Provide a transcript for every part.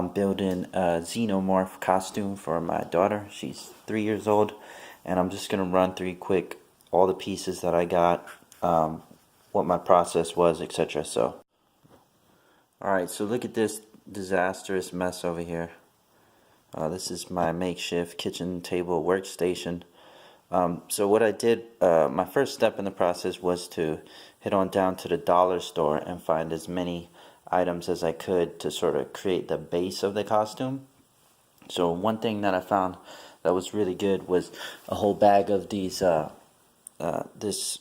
I'm building a Xenomorph costume for my daughter. She's 3 years old, and I'm just gonna run through quick all the pieces that I got, what my process was, etc. So, alright, so look at this disastrous mess over here. This is my makeshift kitchen table workstation. So what I did, my first step in the process was to head on down to the dollar store and find as many items as I could to sort of create the base of the costume. So one thing that I found that was really good was a whole bag of these, this,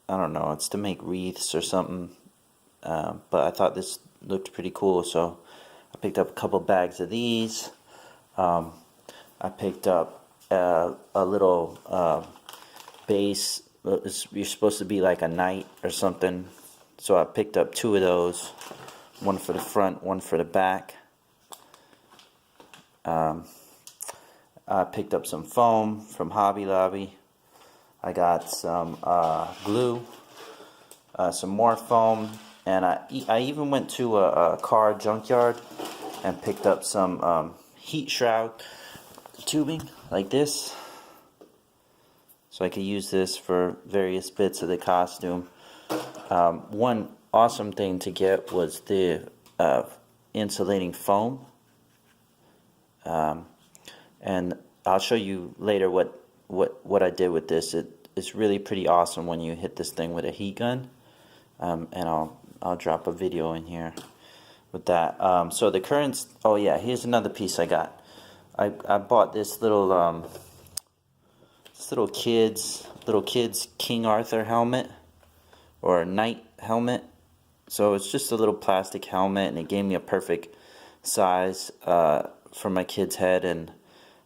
I don't know, it's to make wreaths or something, but I thought this looked pretty cool, so I picked up a couple bags of these. I picked up a little base. You're supposed to be like a knight or something, so I picked up 2 of those, one for the front, one for the back. I picked up some foam from Hobby Lobby. I got some glue, some more foam, and I even went to a car junkyard and picked up some heat shroud tubing like this, so I could use this for various bits of the costume. One awesome thing to get was the insulating foam, and I'll show you later what I did with this. It's really pretty awesome when you hit this thing with a heat gun, and I'll drop a video in here with that. So the currents. Oh yeah, here's another piece I got. I bought this little kids King Arthur helmet, or knight helmet. So it's just a little plastic helmet, and it gave me a perfect size for my kid's head and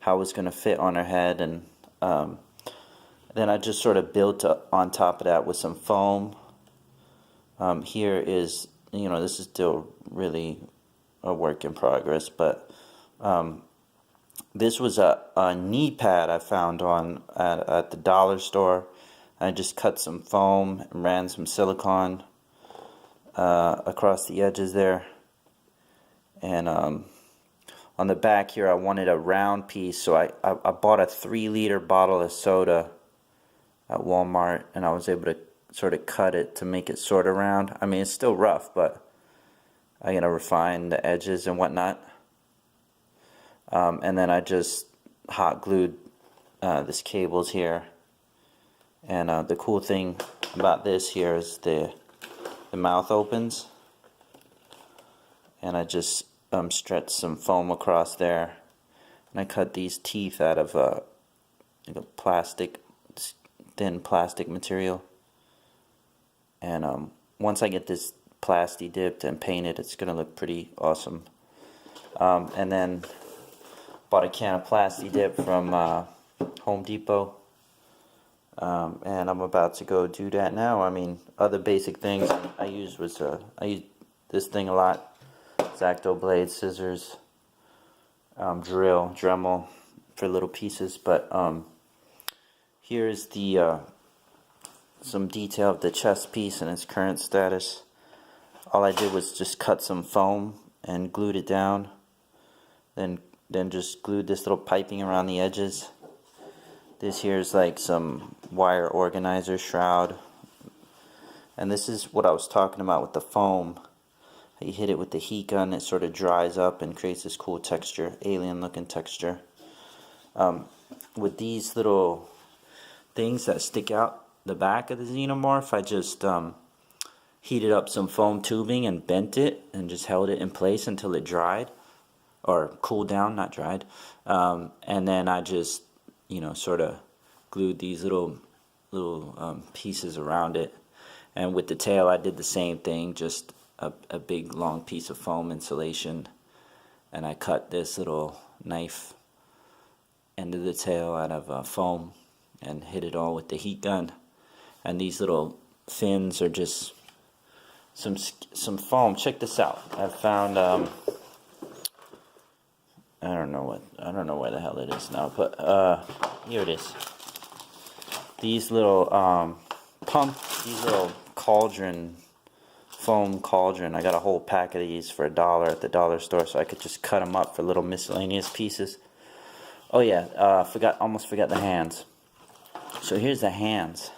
how it was going to fit on her head. And then I just sort of built on top of that with some foam. Here is, this is still really a work in progress, but this was a knee pad I found at the dollar store. I just cut some foam and ran some silicone across the edges there, and on the back here I wanted a round piece, so I bought a 3-liter bottle of soda at Walmart, and I was able to sort of cut it to make it sort of round. I mean, it's still rough, but I gotta refine the edges and whatnot. And then I just hot glued this cables here, and the cool thing about this here is the mouth opens, and I just stretched some foam across there, and I cut these teeth out of like a thin plastic material. And once I get this plasti dipped and painted, it's gonna look pretty awesome. And then bought a can of plasti dip from Home Depot, and I'm about to go do that now. I mean, other basic things I used was I used this thing a lot: X-Acto blade, scissors, drill, Dremel for little pieces. But here's the some detail of the chest piece and its current status. All I did was just cut some foam and glued it down, then just glued this little piping around the edges. This here is like some wire organizer shroud, and this is what I was talking about with the foam. You hit it with the heat gun, it sort of dries up and creates this cool texture, alien looking texture. With these little things that stick out the back of the Xenomorph, I just heated up some foam tubing and bent it and just held it in place until it dried, or cooled down, not dried. And then I just, sort of glued these little pieces around it. And with the tail, I did the same thing, just a big long piece of foam insulation, and I cut this little knife end of the tail out of foam and hit it all with the heat gun. And these little fins are just some foam. Check this out. I found I don't know where the hell it is now, but here it is. These little these little cauldron foam cauldron. I got a whole pack of these for $1 at the dollar store, so I could just cut them up for little miscellaneous pieces. Oh yeah, almost forgot the hands. So here's the hands.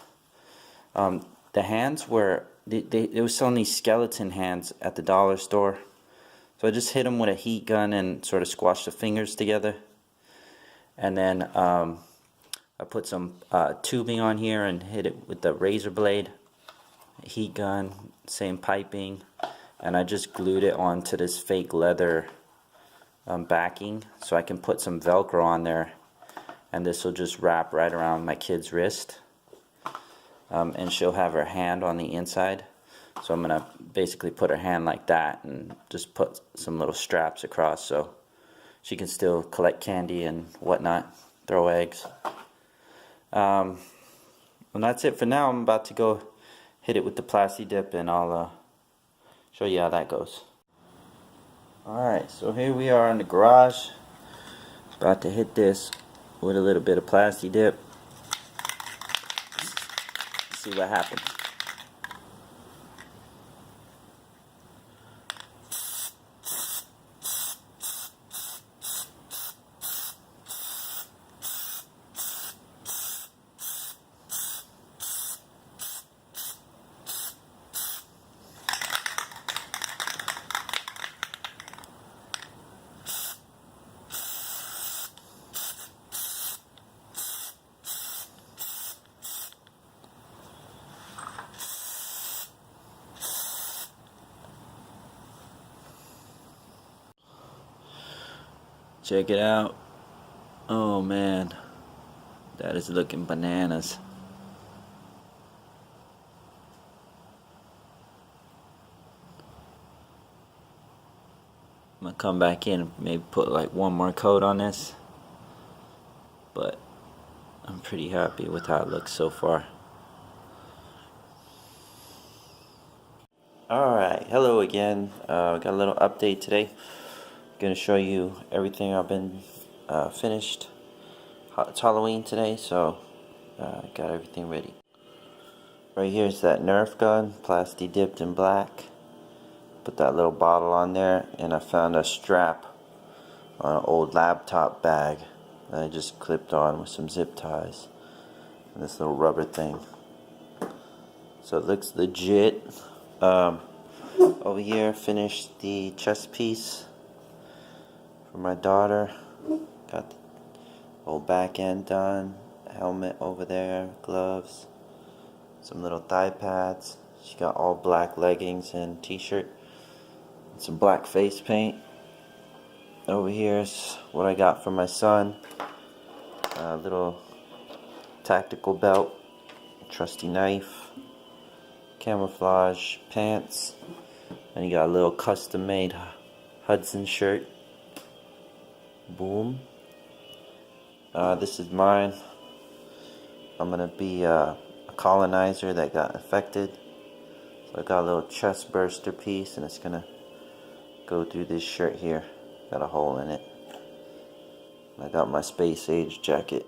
The hands were, they were selling these skeleton hands at the dollar store. So I just hit them with a heat gun and sort of squashed the fingers together. And then I put some tubing on here and hit it with the razor blade. Heat gun, same piping. And I just glued it onto this fake leather backing so I can put some Velcro on there. And this will just wrap right around my kid's wrist. And she'll have her hand on the inside. So I'm going to basically put her hand like that and just put some little straps across so she can still collect candy and whatnot, throw eggs. And that's it for now. I'm about to go hit it with the Plasti Dip and I'll show you how that goes. Alright, so here we are in the garage. About to hit this with a little bit of Plasti Dip. See what happens. Check it out. Oh man, that is looking bananas. I'm gonna come back in and maybe put like one more coat on this, but I'm pretty happy with how it looks so far. Alright, hello again. Got a little update today. Gonna show you everything I've been finished. It's Halloween today, so got everything ready. Right here is that Nerf gun, Plasti dipped in black. Put that little bottle on there, and I found a strap on an old laptop bag that I just clipped on with some zip ties and this little rubber thing. So it looks legit. Over here, finished the chest piece for my daughter. Got the old back end done, helmet over there, gloves, some little thigh pads. She got all black leggings and t-shirt, and some black face paint. Over here is what I got for my son. A little tactical belt, trusty knife, camouflage pants, and you got a little custom made Hudson shirt. Boom. This is mine. I'm gonna be a colonizer that got infected. So I got a little chest burster piece, and it's gonna go through this shirt here. Got a hole in it. I got my space age jacket.